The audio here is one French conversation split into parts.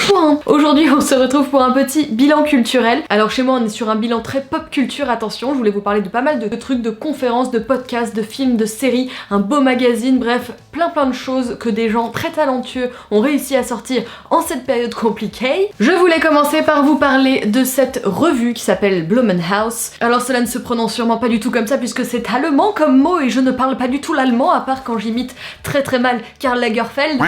Bonjour hein. Aujourd'hui on se retrouve pour un petit bilan culturel. Alors chez moi on est sur un bilan très pop culture, attention, je voulais vous parler de pas mal de trucs, de conférences, de podcasts, de films, de séries, un beau magazine, bref, plein de choses que des gens très talentueux ont réussi à sortir en cette période compliquée. Je voulais commencer par vous parler de cette revue qui s'appelle Blumenhaus. Alors cela ne se prononce sûrement pas du tout comme ça puisque c'est allemand comme mot et je ne parle pas du tout l'allemand à part quand j'imite très mal Karl Lagerfeld.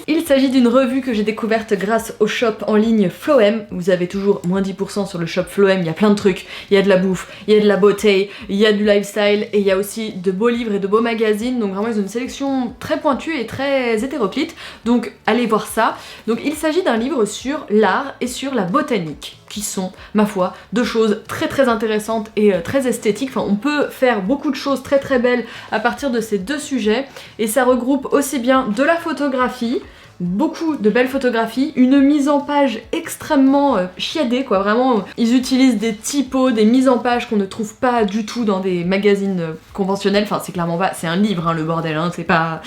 Il s'agit d'une revue que j'ai découverte grâce au shop en ligne Floem. Vous avez toujours moins 10% sur le shop Floem, il y a plein de trucs, il y a de la bouffe, il y a de la beauté, il y a du lifestyle et il y a aussi de beaux livres et de beaux magazines, donc vraiment ils ont une sélection très pointue et très hétéroclite, donc allez voir ça. Donc il s'agit d'un livre sur l'art et sur la botanique, qui sont, ma foi, deux choses très intéressantes et très esthétiques. Enfin, on peut faire beaucoup de choses très belles à partir de ces deux sujets, et ça regroupe aussi bien de la photographie, beaucoup de belles photographies, une mise en page extrêmement chiadée quoi, vraiment ils utilisent des typos, des mises en page qu'on ne trouve pas du tout dans des magazines conventionnels, enfin c'est clairement pas, c'est un livre hein, le bordel, hein, c'est pas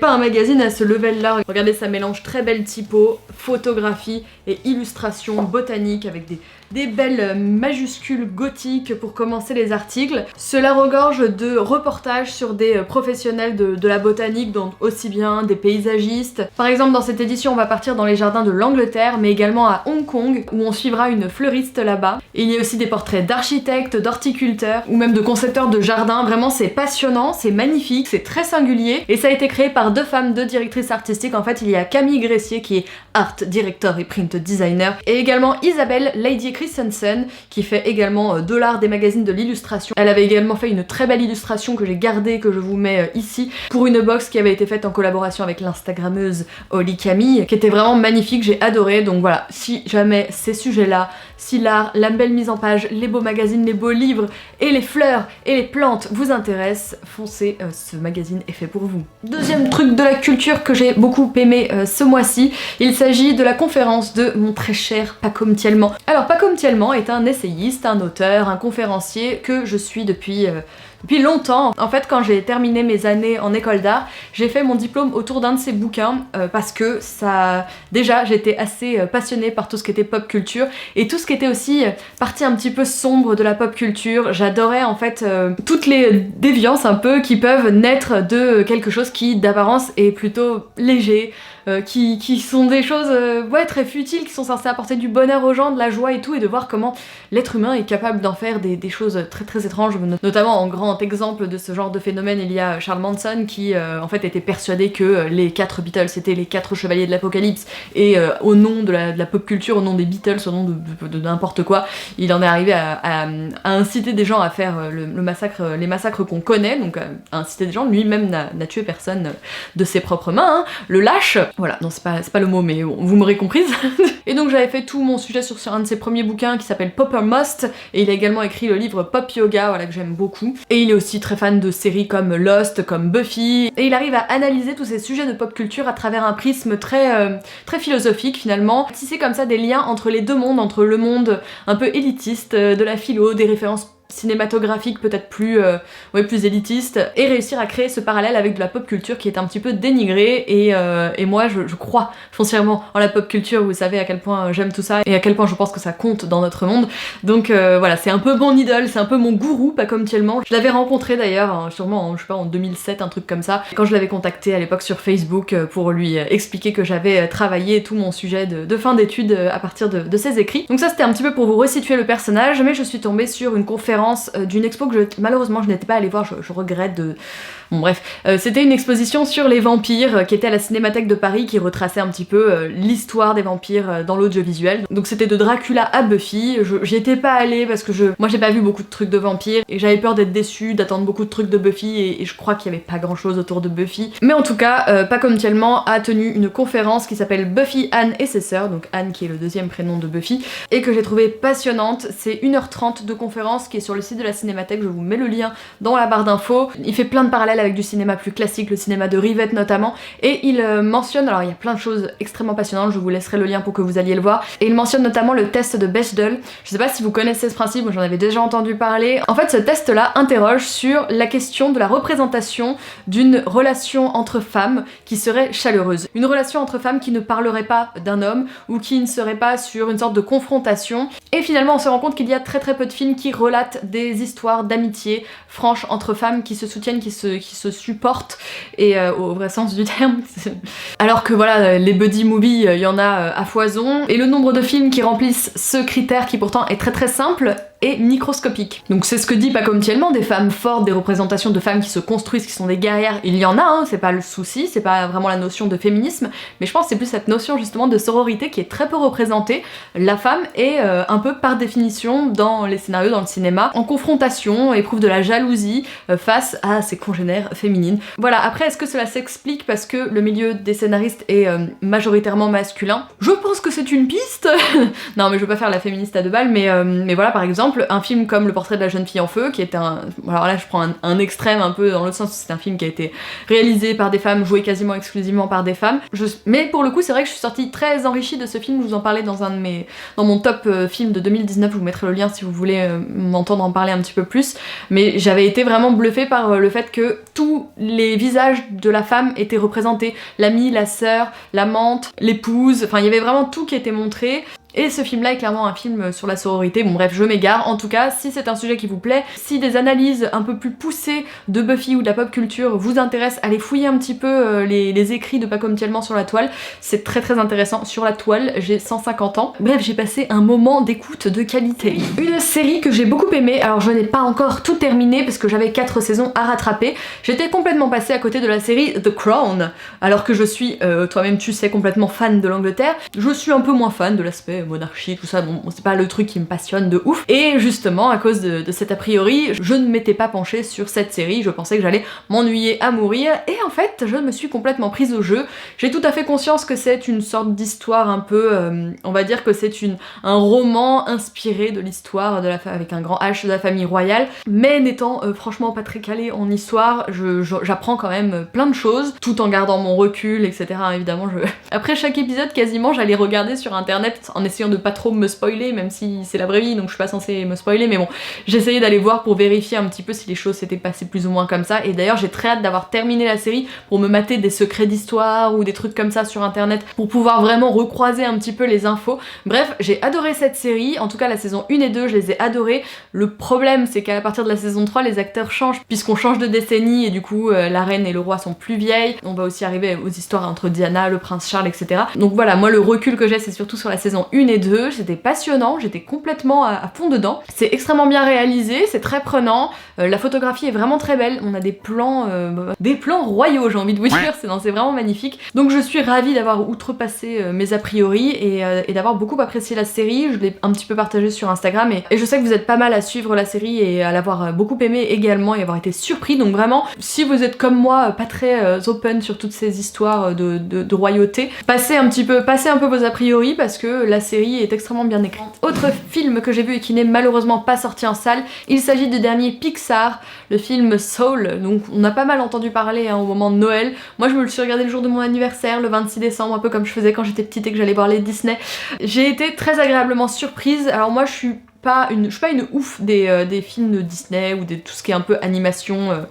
un magazine à ce level là. Regardez, ça mélange très belles typos, photographie et illustration botanique avec des belles majuscules gothiques pour commencer les articles. Cela regorge de reportages sur des professionnels de la botanique, donc aussi bien des paysagistes. Par exemple, dans cette édition, on va partir dans les jardins de l'Angleterre, mais également à Hong Kong, où on suivra une fleuriste là-bas. Et il y a aussi des portraits d'architectes, d'horticulteurs, ou même de concepteurs de jardins. Vraiment, c'est passionnant, c'est magnifique, c'est très singulier. Et ça a été créé par deux femmes, deux directrices artistiques. En fait, il y a Camille Gressier, qui est art director et print designer, et également Isabelle Lady Christensen, qui fait également de l'art, des magazines, de l'illustration. Elle avait également fait une très belle illustration que j'ai gardée, que je vous mets ici, pour une box qui avait été faite en collaboration avec l'instagrammeuse Oli Camille, qui était vraiment magnifique, j'ai adoré. Donc voilà, si jamais ces sujets-là, si l'art, la belle mise en page, les beaux magazines, les beaux livres, et les fleurs, et les plantes vous intéressent, foncez, ce magazine est fait pour vous. Deuxième truc de la culture que j'ai beaucoup aimé ce mois-ci, il s'agit de la conférence de mon très cher Paco Mtielman. Alors Paco Mtielman est un essayiste, un auteur, un conférencier que je suis depuis longtemps. En fait, quand j'ai terminé mes années en école d'art, j'ai fait mon diplôme autour d'un de ses bouquins parce que ça... Déjà, j'étais assez passionnée par tout ce qui était pop culture et tout ce qui était aussi partie un petit peu sombre de la pop culture. J'adorais en fait toutes les déviances un peu qui peuvent naître de quelque chose qui d'apparence est plutôt léger, qui sont des choses ouais, très futiles, qui sont censées apporter du bonheur aux gens, de la joie et tout, et de voir comment l'être humain est capable d'en faire des choses très étranges. Notamment en grand exemple de ce genre de phénomène, il y a Charles Manson qui en fait était persuadé que les 4 Beatles étaient les 4 chevaliers de l'apocalypse, et au nom de la pop culture, au nom des Beatles, au nom de n'importe quoi, il en est arrivé à inciter des gens à faire les massacres qu'on connaît, donc à inciter des gens. Lui-même n'a tué personne de ses propres mains, hein. Le lâche. Voilà, non c'est pas le mot, mais vous m'aurez comprise. Et donc j'avais fait tout mon sujet sur un de ses premiers bouquins qui s'appelle Popper Must, et il a également écrit le livre Pop Yoga, voilà, que j'aime beaucoup. Et il est aussi très fan de séries comme Lost, comme Buffy, et il arrive à analyser tous ces sujets de pop culture à travers un prisme très philosophique finalement, tisser comme ça des liens entre les deux mondes, entre le monde un peu élitiste de la philo, des références cinématographique peut-être plus élitiste, et réussir à créer ce parallèle avec de la pop culture qui est un petit peu dénigrée, et moi je crois foncièrement en la pop culture, vous savez à quel point j'aime tout ça et à quel point je pense que ça compte dans notre monde. Donc voilà, c'est un peu mon idole, c'est un peu mon gourou Paco Mtielman. Je l'avais rencontré d'ailleurs sûrement je sais pas, en 2007, un truc comme ça, quand je l'avais contacté à l'époque sur Facebook pour lui expliquer que j'avais travaillé tout mon sujet de fin d'études à partir de ses écrits. Donc ça c'était un petit peu pour vous resituer le personnage, mais je suis tombée sur une conférence d'une expo que malheureusement je n'étais pas allée voir, je regrette de... Bon bref, c'était une exposition sur les vampires qui était à la Cinémathèque de Paris, qui retraçait un petit peu l'histoire des vampires dans l'audiovisuel. Donc c'était de Dracula à Buffy. J'y étais pas allée parce que moi j'ai pas vu beaucoup de trucs de vampires et j'avais peur d'être déçue, d'attendre beaucoup de trucs de Buffy, et je crois qu'il y avait pas grand chose autour de Buffy. Mais en tout cas, Paco Mtielman a tenu une conférence qui s'appelle Buffy, Anne et ses sœurs, donc Anne qui est le deuxième prénom de Buffy, et que j'ai trouvé passionnante. C'est 1h30 de conférence qui est sur le site de la Cinémathèque, je vous mets le lien dans la barre d'infos. Il fait plein de parallèles avec du cinéma plus classique, le cinéma de Rivette notamment, et il mentionne, alors il y a plein de choses extrêmement passionnantes, je vous laisserai le lien pour que vous alliez le voir, et il mentionne notamment le test de Bechdel. Je sais pas si vous connaissez ce principe, j'en avais déjà entendu parler. En fait, ce test-là interroge sur la question de la représentation d'une relation entre femmes qui serait chaleureuse. Une relation entre femmes qui ne parlerait pas d'un homme ou qui ne serait pas sur une sorte de confrontation. Et finalement, on se rend compte qu'il y a très peu de films qui relatent des histoires d'amitié franches entre femmes qui se soutiennent, qui se supportent, et au vrai sens du terme. Alors que voilà, les buddy movies, il y en a à foison. Et le nombre de films qui remplissent ce critère qui pourtant est très simple et microscopique. Donc c'est ce que dit Pas comme Tielman, des femmes fortes, des représentations de femmes qui se construisent, qui sont des guerrières, il y en a, hein, c'est pas le souci, c'est pas vraiment la notion de féminisme, mais je pense que c'est plus cette notion justement de sororité qui est très peu représentée. La femme est un peu par définition dans les scénarios, dans le cinéma, en confrontation, éprouve de la jalousie face à ses congénères féminines. Voilà, après est-ce que cela s'explique parce que le milieu des scénaristes est majoritairement masculin? Je pense que c'est une piste. Non mais je veux pas faire la féministe à deux balles, mais voilà, par exemple, un film comme Le Portrait de la jeune fille en feu, qui est un... Alors là, je prends un extrême un peu dans l'autre sens, c'est un film qui a été réalisé par des femmes, joué quasiment exclusivement par des femmes. Mais pour le coup, c'est vrai que je suis sortie très enrichie de ce film, je vous en parlais dans mon top film de 2019, je vous mettrai le lien si vous voulez m'entendre en parler un petit peu plus, mais j'avais été vraiment bluffée par le fait que tous les visages de la femme étaient représentés, l'amie, la sœur, l'amante, l'épouse, enfin il y avait vraiment tout qui était montré. Et ce film-là est clairement un film sur la sororité, bon bref, je m'égare. En tout cas, si c'est un sujet qui vous plaît, si des analyses un peu plus poussées de Buffy ou de la pop culture vous intéressent, allez fouiller un petit peu les écrits de Pas comme Tielman sur la toile, c'est très intéressant. Sur la toile, j'ai 150 ans. Bref, j'ai passé un moment d'écoute de qualité. Une série que j'ai beaucoup aimée, alors je n'ai pas encore tout terminé parce que j'avais 4 saisons à rattraper. J'étais complètement passée à côté de la série The Crown, alors que je suis, toi-même tu sais, complètement fan de l'Angleterre. Je suis un peu moins fan de l'aspect monarchie, tout ça, bon c'est pas le truc qui me passionne de ouf. Et justement, à cause de cet a priori, je ne m'étais pas penchée sur cette série, je pensais que j'allais m'ennuyer à mourir, et en fait, je me suis complètement prise au jeu. J'ai tout à fait conscience que c'est une sorte d'histoire un peu, on va dire que c'est un roman inspiré de l'histoire avec un grand H de la famille royale, mais n'étant franchement pas très calée en histoire, j'apprends quand même plein de choses, tout en gardant mon recul, etc. Évidemment, après chaque épisode, quasiment, j'allais regarder sur internet en essayant de pas trop me spoiler, même si c'est la vraie vie donc je suis pas censée me spoiler, mais bon, j'essayais d'aller voir pour vérifier un petit peu si les choses s'étaient passées plus ou moins comme ça. Et d'ailleurs j'ai très hâte d'avoir terminé la série pour me mater des secrets d'histoire ou des trucs comme ça sur internet pour pouvoir vraiment recroiser un petit peu les infos. Bref, j'ai adoré cette série, en tout cas la saison 1 et 2 je les ai adorées. Le problème c'est qu'à partir de la saison 3 les acteurs changent puisqu'on change de décennie et du coup la reine et le roi sont plus vieilles. On va aussi arriver aux histoires entre Diana, le prince Charles, etc. Donc voilà, moi le recul que j'ai c'est surtout sur la saison 1 et 2, c'était passionnant, j'étais complètement à fond dedans. C'est extrêmement bien réalisé, c'est très prenant, la photographie est vraiment très belle, on a des plans royaux, j'ai envie de vous dire, c'est vraiment magnifique. Donc je suis ravie d'avoir outrepassé mes a priori et d'avoir beaucoup apprécié la série. Je l'ai un petit peu partagée sur Instagram et je sais que vous êtes pas mal à suivre la série et à l'avoir beaucoup aimée également et avoir été surpris. Donc vraiment, si vous êtes comme moi pas très open sur toutes ces histoires de royauté, passez un peu vos a priori parce que la série est extrêmement bien écrite. Autre film que j'ai vu et qui n'est malheureusement pas sorti en salle, il s'agit du dernier Pixar, le film Soul. Donc on a pas mal entendu parler au moment de Noël. Moi je me le suis regardé le jour de mon anniversaire, le 26 décembre, un peu comme je faisais quand j'étais petite et que j'allais voir les Disney. J'ai été très agréablement surprise. Alors moi je suis pas une ouf des films de Disney ou de tout ce qui est un peu animation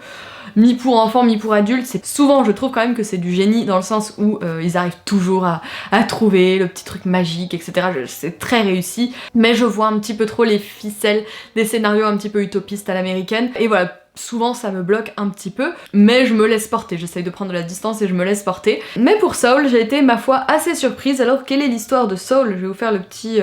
mi pour enfants, mi pour adultes. C'est souvent, je trouve quand même que c'est du génie dans le sens où ils arrivent toujours à trouver le petit truc magique, etc. C'est très réussi, mais je vois un petit peu trop les ficelles des scénarios un petit peu utopistes à l'américaine. Et voilà, souvent ça me bloque un petit peu, mais je me laisse porter, j'essaye de prendre de la distance et je me laisse porter. Mais pour Soul, j'ai été, ma foi, assez surprise. Alors, quelle est l'histoire de Soul? Je vais vous faire le petit...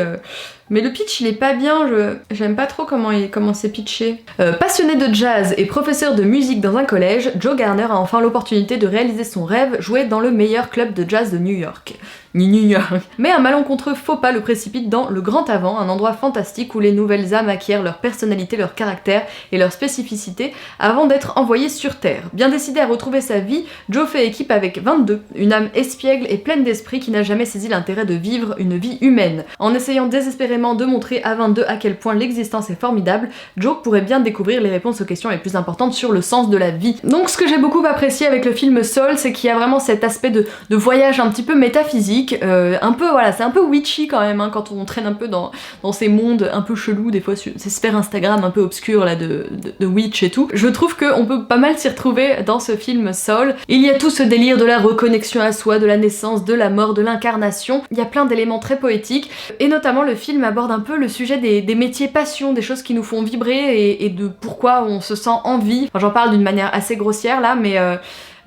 Mais le pitch il est pas bien, j'aime pas trop comment c'est pitché. Passionné de jazz et professeur de musique dans un collège, Joe Garner a enfin l'opportunité de réaliser son rêve, jouer dans le meilleur club de jazz de New York. Mais un malencontreux faux pas le précipite dans le Grand Avant, un endroit fantastique où les nouvelles âmes acquièrent leur personnalité, leur caractère et leur spécificité avant d'être envoyées sur Terre. Bien décidé à retrouver sa vie, Joe fait équipe avec 22, une âme espiègle et pleine d'esprit qui n'a jamais saisi l'intérêt de vivre une vie humaine. En essayant désespérément désespérément de montrer à 22 à quel point l'existence est formidable, Joe pourrait bien découvrir les réponses aux questions les plus importantes sur le sens de la vie. Donc ce que j'ai beaucoup apprécié avec le film Soul, c'est qu'il y a vraiment cet aspect de voyage un petit peu métaphysique, un peu voilà, c'est un peu witchy quand même, hein, quand on traîne un peu dans ces mondes un peu chelous, des fois ces sphères Instagram un peu obscures là de witch et tout. Je trouve qu'on peut pas mal s'y retrouver dans ce film Soul. Il y a tout ce délire de la reconnexion à soi, de la naissance, de la mort, de l'incarnation. Il y a plein d'éléments très poétiques, et notamment le film aborde un peu le sujet des métiers passion, des choses qui nous font vibrer et de pourquoi on se sent en vie. Enfin, j'en parle d'une manière assez grossière là,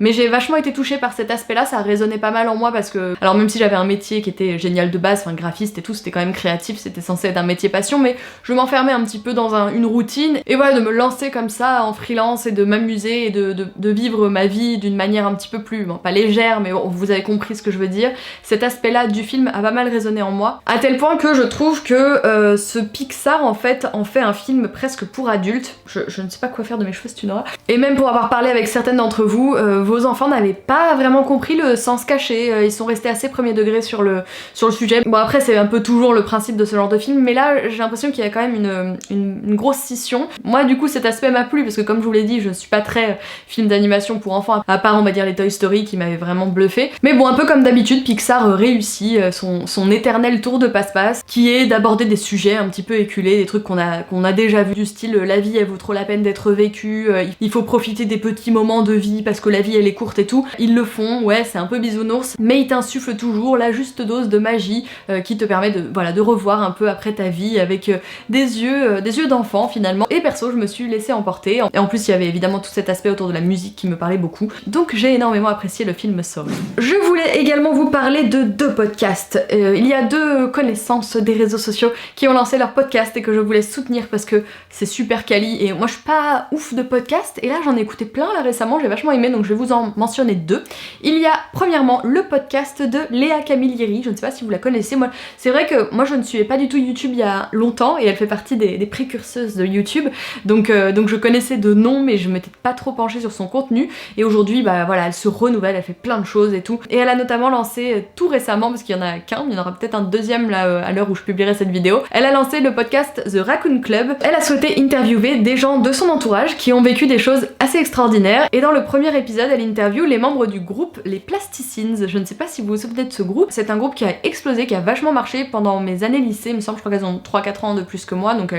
mais j'ai vachement été touchée par cet aspect-là, ça résonnait pas mal en moi parce que... Alors même si j'avais un métier qui était génial de base, enfin graphiste et tout, c'était quand même créatif, c'était censé être un métier passion, mais je m'enfermais un petit peu dans une routine, et voilà, de me lancer comme ça en freelance et de m'amuser et de vivre ma vie d'une manière un petit peu plus, bon, pas légère, mais bon, vous avez compris ce que je veux dire. Cet aspect-là du film a pas mal résonné en moi, à tel point que je trouve que ce Pixar en fait un film presque pour adultes. Je ne sais pas quoi faire de mes cheveux, c'est une horreur. Et même pour avoir parlé avec certaines d'entre vous, vos enfants n'avaient pas vraiment compris le sens caché, ils sont restés assez premier degré sur le sujet. Bon après c'est un peu toujours le principe de ce genre de film, mais là j'ai l'impression qu'il y a quand même une grosse scission. Moi du coup cet aspect m'a plu parce que comme je vous l'ai dit, je suis pas très film d'animation pour enfants, à part on va dire les Toy Story qui m'avaient vraiment bluffé. Mais bon, un peu comme d'habitude, Pixar réussit son éternel tour de passe-passe, qui est d'aborder des sujets un petit peu éculés, des trucs qu'on a déjà vu, du style la vie elle vaut trop la peine d'être vécue, il faut profiter des petits moments de vie parce que la vie elle est courte et tout. Ils le font, ouais, c'est un peu bisounours, mais ils t'insufflent toujours la juste dose de magie qui te permet de revoir un peu après ta vie avec des yeux d'enfant finalement. Et perso, je me suis laissée emporter. Et en plus, il y avait évidemment tout cet aspect autour de la musique qui me parlait beaucoup. Donc j'ai énormément apprécié le film Soul. Je voulais également vous parler de 2 podcasts. Il y a 2 connaissances des réseaux sociaux qui ont lancé leur podcast et que je voulais soutenir parce que c'est super quali. Et moi, je suis pas ouf de podcast. Et là, j'en ai écouté plein là récemment, j'ai vachement aimé, donc je vais vous en mentionner 2. Il y a premièrement le podcast de Léa Camilleri, je ne sais pas si vous la connaissez. Moi, c'est vrai que moi je ne suivais pas du tout YouTube il y a longtemps et elle fait partie des précurseuses de YouTube, donc je connaissais de nom mais je m'étais pas trop penchée sur son contenu, et aujourd'hui bah voilà, elle se renouvelle, elle fait plein de choses et tout, et elle a notamment lancé tout récemment, parce qu'il y en a qu'un, il y en aura peut-être un deuxième là à l'heure où je publierai cette vidéo, elle a lancé le podcast The Raccoon Club. Elle a souhaité interviewer des gens de son entourage qui ont vécu des choses assez extraordinaires, et dans le premier épisode elle interviewe les membres du groupe les Plasticines. Je ne sais pas si vous vous souvenez de ce groupe, c'est un groupe qui a explosé, qui a vachement marché pendant mes années lycée, il me semble, je crois qu'elles ont 3-4 ans de plus que moi, donc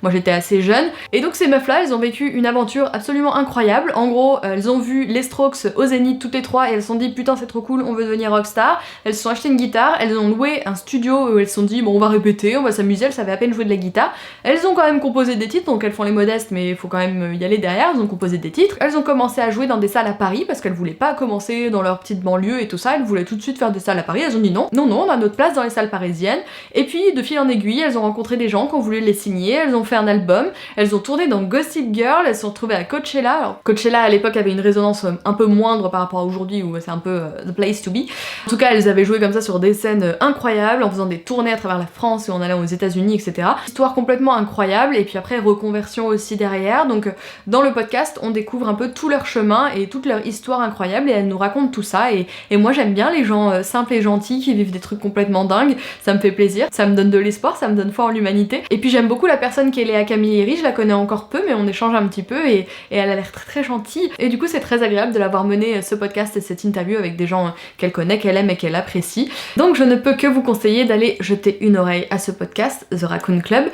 moi j'étais assez jeune. Et donc ces meufs là, elles ont vécu une aventure absolument incroyable. En gros, elles ont vu les Strokes au Zénith toutes les 3 et elles se sont dit putain c'est trop cool, on veut devenir rockstar. Elles se sont acheté une guitare, elles ont loué un studio où elles se sont dit bon on va répéter, on va s'amuser, elles savaient à peine jouer de la guitare. Elles ont quand même composé des titres, donc elles font les modestes mais il faut quand même y aller derrière, elles ont composé des titres. Elles ont commencé à jouer dans des salles à Paris parce qu'elles voulaient pas commencer dans leur petite banlieue et tout ça, elles voulaient tout de suite faire des salles à Paris. Elles ont dit non, on a notre place dans les salles parisiennes. Et puis de fil en aiguille, elles ont rencontré des gens qui ont voulu les signer, elles ont fait un album, elles ont tourné dans Gossip Girl, elles se sont retrouvées à Coachella. Alors Coachella à l'époque avait une résonance un peu moindre par rapport à aujourd'hui où c'est un peu the place to be. En tout cas, elles avaient joué comme ça sur des scènes incroyables, en faisant des tournées à travers la France et en allant aux États-Unis, etc. Histoire complètement incroyable, et puis après reconversion aussi derrière. Donc dans le podcast, on découvre un peu tout leur chemin et toute leur histoire incroyable, et elles nous racontent tout ça. Et moi j'aime bien les gens simples et gentils qui vivent des trucs complètement dingues, ça me fait plaisir, ça me donne de l'espoir, ça me donne foi en l'humanité. Et puis j'aime beaucoup la personne qui est Léa Camilleri, je la connais encore peu mais on échange un petit peu et elle a l'air très très gentille, et du coup c'est très agréable de l'avoir mené ce podcast et cette interview avec des gens qu'elle connaît, qu'elle aime et qu'elle apprécie. Donc je ne peux que vous conseiller d'aller jeter une oreille à ce podcast, The Raccoon Club.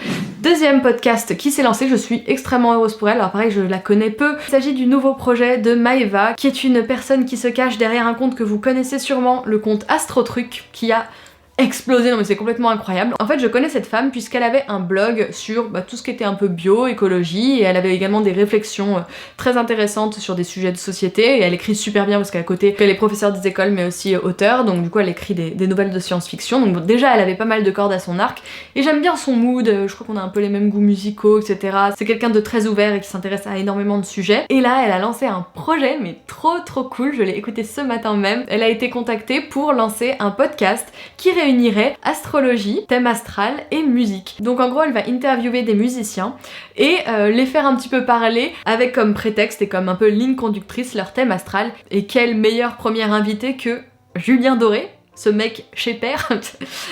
Deuxième podcast qui s'est lancé, je suis extrêmement heureuse pour elle, alors pareil je la connais peu, il s'agit du nouveau projet de Maeva, qui est une personne qui se cache derrière un compte que vous connaissez sûrement, le compte Astrotruc, qui a explosé, non mais c'est complètement incroyable. En fait je connais cette femme puisqu'elle avait un blog sur tout ce qui était un peu bio, écologie, et elle avait également des réflexions très intéressantes sur des sujets de société, et elle écrit super bien parce qu'à côté elle est professeure des écoles mais aussi auteure, donc du coup elle écrit des nouvelles de science-fiction, donc déjà elle avait pas mal de cordes à son arc, et j'aime bien son mood, je crois qu'on a un peu les mêmes goûts musicaux, etc. C'est quelqu'un de très ouvert et qui s'intéresse à énormément de sujets, et là elle a lancé un projet mais trop cool, je l'ai écouté ce matin même. Elle a été contactée pour lancer un podcast qui réunirait astrologie, thème astral et musique. Donc en gros elle va interviewer des musiciens et les faire un petit peu parler avec comme prétexte et comme un peu ligne conductrice leur thème astral. Et quel meilleur premier invité que Julien Doré, ce mec chez Père.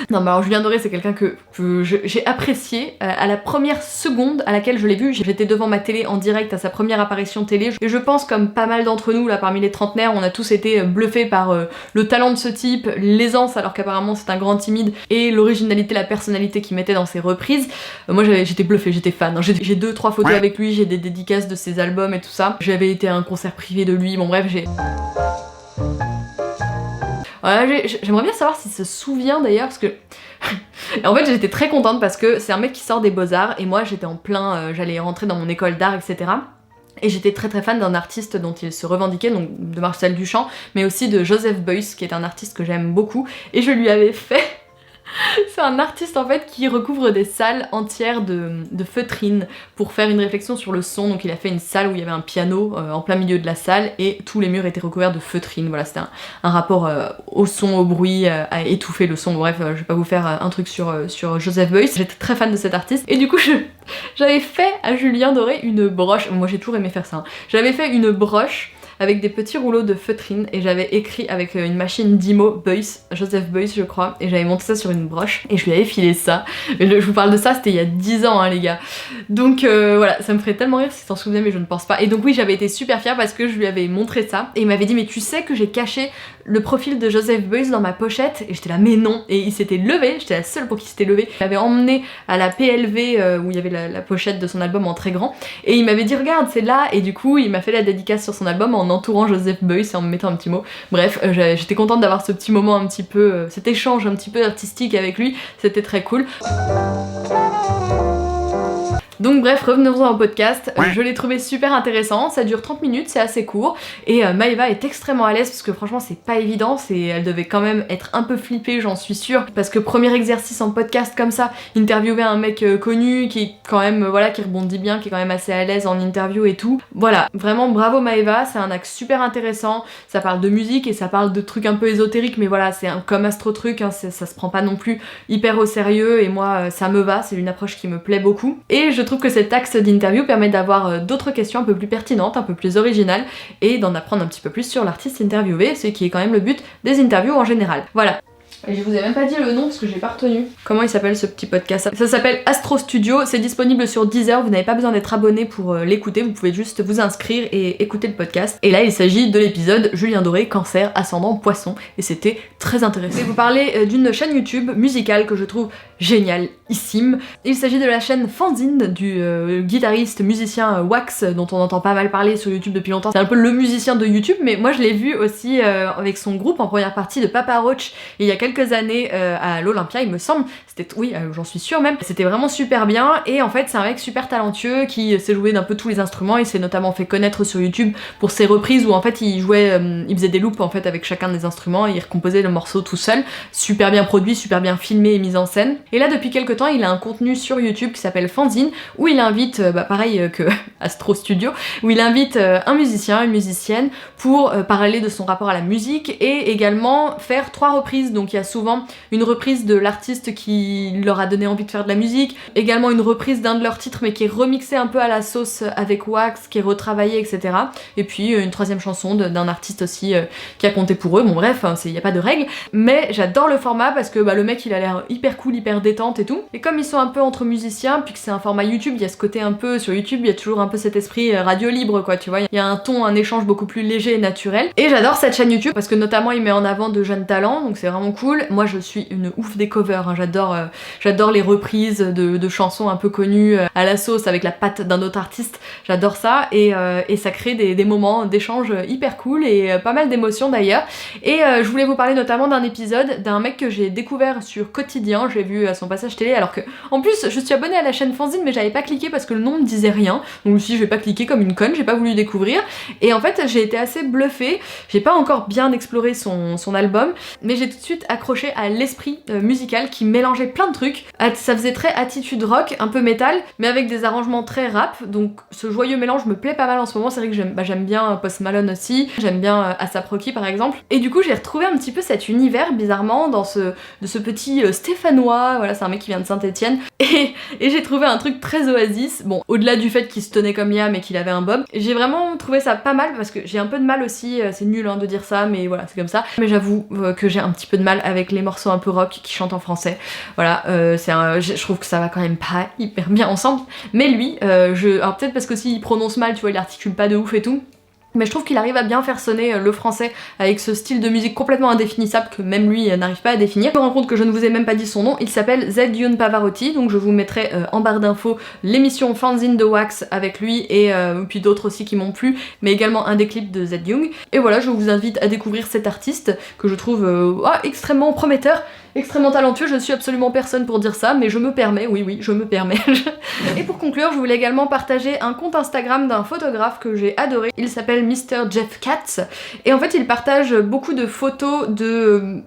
Non mais alors Julien Doré c'est quelqu'un que j'ai apprécié à la première seconde à laquelle je l'ai vu. J'étais devant ma télé en direct à sa première apparition télé et je pense comme pas mal d'entre nous là parmi les trentenaires, on a tous été bluffés par le talent de ce type, l'aisance alors qu'apparemment c'est un grand timide et l'originalité, la personnalité qu'il mettait dans ses reprises. Moi j'étais bluffée, j'étais fan. J'ai 2-3 photos avec lui, j'ai des dédicaces de ses albums et tout ça. J'avais été à un concert privé de lui, bon bref voilà, j'aimerais bien savoir s'il se souvient d'ailleurs parce que en fait j'étais très contente parce que c'est un mec qui sort des Beaux-Arts et moi j'étais en plein, j'allais rentrer dans mon école d'art etc. Et j'étais très fan d'un artiste dont il se revendiquait, donc de Marcel Duchamp, mais aussi de Joseph Beuys qui est un artiste que j'aime beaucoup et je lui avais fait... C'est un artiste en fait qui recouvre des salles entières de feutrines pour faire une réflexion sur le son. Donc il a fait une salle où il y avait un piano en plein milieu de la salle et tous les murs étaient recouverts de feutrines. Voilà, c'était un rapport au son, au bruit, à étouffer le son. Bref, je vais pas vous faire un truc sur Joseph Beuys. J'étais très fan de cet artiste et du coup j'avais fait à Julien Doré une broche. Moi j'ai toujours aimé faire ça. J'avais fait une broche avec des petits rouleaux de feutrine et j'avais écrit avec une machine d'IMO Beuys, Joseph Beuys je crois, et j'avais monté ça sur une broche et je lui avais filé ça. Mais je vous parle de ça, c'était il y a 10 ans hein les gars. Donc voilà, ça me ferait tellement rire si t'en souviens mais je ne pense pas. Et donc oui, j'avais été super fière parce que je lui avais montré ça et il m'avait dit mais tu sais que j'ai caché le profil de Joseph Beuys dans ma pochette et j'étais là mais non, et il s'était levé, j'étais la seule pour qui s'était levé. Il m'avait emmené à la PLV où il y avait la pochette de son album en très grand et il m'avait dit regarde c'est là et du coup il m'a fait la dédicace sur son album en entourant Joseph Beuys et en me mettant un petit mot. Bref, j'étais contente d'avoir ce petit moment un petit peu, cet échange un petit peu artistique avec lui, c'était très cool. Donc bref, revenons-en au podcast, je l'ai trouvé super intéressant, ça dure 30 minutes, c'est assez court, et Maëva est extrêmement à l'aise parce que franchement c'est pas évident, elle devait quand même être un peu flippée, j'en suis sûre, parce que premier exercice en podcast comme ça, interviewer un mec connu qui quand même, voilà, qui rebondit bien, qui est quand même assez à l'aise en interview et tout. Voilà, vraiment bravo Maëva, c'est un axe super intéressant, ça parle de musique et ça parle de trucs un peu ésotériques, mais voilà, c'est comme Astro Truc, hein, ça se prend pas non plus hyper au sérieux, et moi ça me va, c'est une approche qui me plaît beaucoup, et je trouve que cet axe d'interview permet d'avoir d'autres questions un peu plus pertinentes, un peu plus originales et d'en apprendre un petit peu plus sur l'artiste interviewé, ce qui est quand même le but des interviews en général. Voilà. Et je vous ai même pas dit le nom parce que j'ai pas retenu. Comment il s'appelle ce petit podcast? Ça s'appelle Astro Studio, c'est disponible sur Deezer, vous n'avez pas besoin d'être abonné pour l'écouter, vous pouvez juste vous inscrire et écouter le podcast. Et là il s'agit de l'épisode Julien Doré, cancer, ascendant poisson, et c'était très intéressant. Je vais vous parler d'une chaîne YouTube musicale que je trouve génialissime. Il s'agit de la chaîne Fanzine du guitariste musicien Wax, dont on entend pas mal parler sur YouTube depuis longtemps. C'est un peu le musicien de YouTube, mais moi je l'ai vu aussi avec son groupe en première partie de Papa Roach il y a quelques années à l'Olympia il me semble, c'était, oui j'en suis sûre même, c'était vraiment super bien, et en fait c'est un mec super talentueux qui sait jouer d'un peu tous les instruments, il s'est notamment fait connaître sur YouTube pour ses reprises où en fait il jouait, il faisait des loops en fait avec chacun des instruments et il recomposait le morceau tout seul, super bien produit, super bien filmé et mis en scène. Et là depuis quelques temps il a un contenu sur YouTube qui s'appelle Fanzine où il invite, pareil que Astro Studio, où il invite un musicien, une musicienne pour parler de son rapport à la musique et également faire 3 reprises. Donc il y a souvent une reprise de l'artiste qui leur a donné envie de faire de la musique, également une reprise d'un de leurs titres mais qui est remixé un peu à la sauce avec Wax, qui est retravaillé, etc. Et puis une 3e chanson d'un artiste aussi qui a compté pour eux. Bon bref, il n'y a pas de règle, mais j'adore le format parce que le mec il a l'air hyper cool, hyper détente et tout. Et comme ils sont un peu entre musiciens, puis que c'est un format YouTube, il y a ce côté un peu, sur YouTube il y a toujours un peu cet esprit radio libre quoi, tu vois, il y a un ton, un échange beaucoup plus léger et naturel. Et j'adore cette chaîne YouTube parce que notamment il met en avant de jeunes talents, donc c'est vraiment cool. Moi je suis une ouf des covers, hein. J'adore les reprises de chansons un peu connues à la sauce avec la patte d'un autre artiste, j'adore ça, et ça crée des moments d'échange hyper cool et pas mal d'émotions d'ailleurs. Et je voulais vous parler notamment d'un épisode d'un mec que j'ai découvert sur Quotidien, j'ai vu à son passage télé, alors que en plus je suis abonnée à la chaîne Fanzine mais j'avais pas cliqué parce que le nom me disait rien, donc si je vais pas cliquer comme une conne, j'ai pas voulu découvrir, et en fait j'ai été assez bluffée, j'ai pas encore bien exploré son album, mais j'ai tout de suite accroché à l'esprit musical qui mélangeait plein de trucs. Ça faisait très attitude rock, un peu métal, mais avec des arrangements très rap, donc ce joyeux mélange me plaît pas mal en ce moment. C'est vrai que j'aime bien Post Malone aussi, j'aime bien A$AP Rocky par exemple, et du coup j'ai retrouvé un petit peu cet univers bizarrement de ce petit Stéphanois, voilà, c'est un mec qui vient de Saint-Étienne, et j'ai trouvé un truc très Oasis, bon au-delà du fait qu'il se tenait comme Liam et qu'il avait un bob, j'ai vraiment trouvé ça pas mal parce que j'ai un peu de mal aussi, c'est nul hein, de dire ça mais voilà c'est comme ça, mais j'avoue que j'ai un petit peu de mal avec les morceaux un peu rock qui chantent en français. Voilà, je trouve que ça va quand même pas hyper bien ensemble. Mais lui, alors peut-être parce que s'il prononce mal, tu vois, il articule pas de ouf et tout. Mais je trouve qu'il arrive à bien faire sonner le français avec ce style de musique complètement indéfinissable que même lui n'arrive pas à définir. Je me rends compte que je ne vous ai même pas dit son nom, il s'appelle Zedune Pavarotti, donc je vous mettrai en barre d'infos l'émission Fanzine de Wax avec lui et puis d'autres aussi qui m'ont plu, mais également un des clips de Zed Young. Et voilà, je vous invite à découvrir cet artiste que je trouve extrêmement prometteur, extrêmement talentueux. Je suis absolument personne pour dire ça, mais je me permets, oui, je me permets. Et pour conclure, je voulais également partager un compte Instagram d'un photographe que j'ai adoré. Il s'appelle Mr. Jeff Katz, et en fait il partage beaucoup de photos de...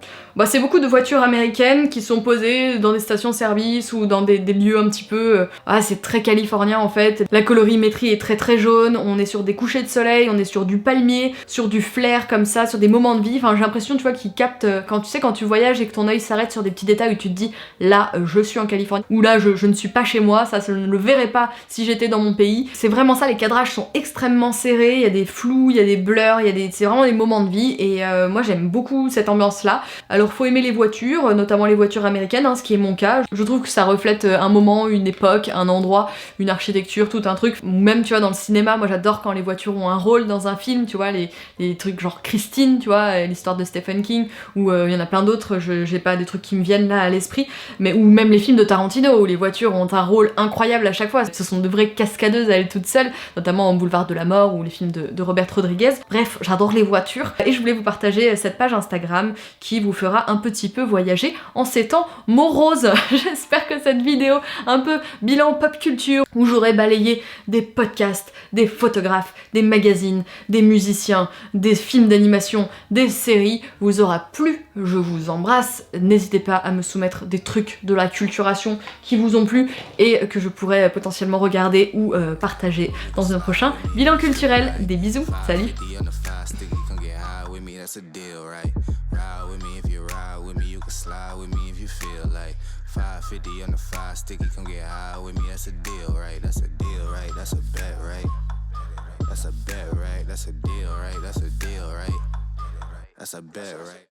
c'est beaucoup de voitures américaines qui sont posées dans des stations-service ou dans des lieux un petit peu... c'est très californien en fait. La colorimétrie est très très jaune, on est sur des couchers de soleil, on est sur du palmier, sur du flair comme ça, sur des moments de vie. Enfin j'ai l'impression, tu vois, qu'il capte quand tu voyages et que ton œil s'arrête sur des petits détails où tu te dis là je suis en Californie, ou là je ne suis pas chez moi, ça je ne le verrais pas si j'étais dans mon pays. C'est vraiment ça, les cadrages sont extrêmement serrés, il y a des flous, il y a des blurs, c'est vraiment des moments de vie, et moi j'aime beaucoup cette ambiance là. Alors faut aimer les voitures, notamment les voitures américaines, ce qui est mon cas. Je trouve que ça reflète un moment, une époque, un endroit, une architecture, tout un truc. Même tu vois dans le cinéma, moi j'adore quand les voitures ont un rôle dans un film, tu vois, les trucs genre Christine, tu vois, l'histoire de Stephen King, ou il y en a plein d'autres, j'ai pas des trucs qui me viennent là à l'esprit, mais ou même les films de Tarantino où les voitures ont un rôle incroyable à chaque fois. Ce sont de vraies cascadeuses à elles toutes seules, notamment en Boulevard de la Mort ou les films de Robert Rodriguez. Bref, j'adore les voitures et je voulais vous partager cette page Instagram qui vous fera un petit peu voyager en ces temps moroses. J'espère que cette vidéo un peu bilan pop culture, où j'aurais balayé des podcasts, des photographes, des magazines, des musiciens, des films d'animation, des séries, vous aura plu. Je vous embrasse. N'hésitez pas à me soumettre des trucs de la culturation qui vous ont plu et que je pourrais potentiellement regarder ou partager dans un prochain bilan culturel. Des bisous, salut. That's a deal, right? Ride with me if you ride with me, you can slide with me if you feel like 550 on the 5 sticky, come get high with me, that's a deal, right? That's a deal, right? That's a bet, right? That's a bet, right? That's a deal, right? That's a deal, right? That's a bet, right?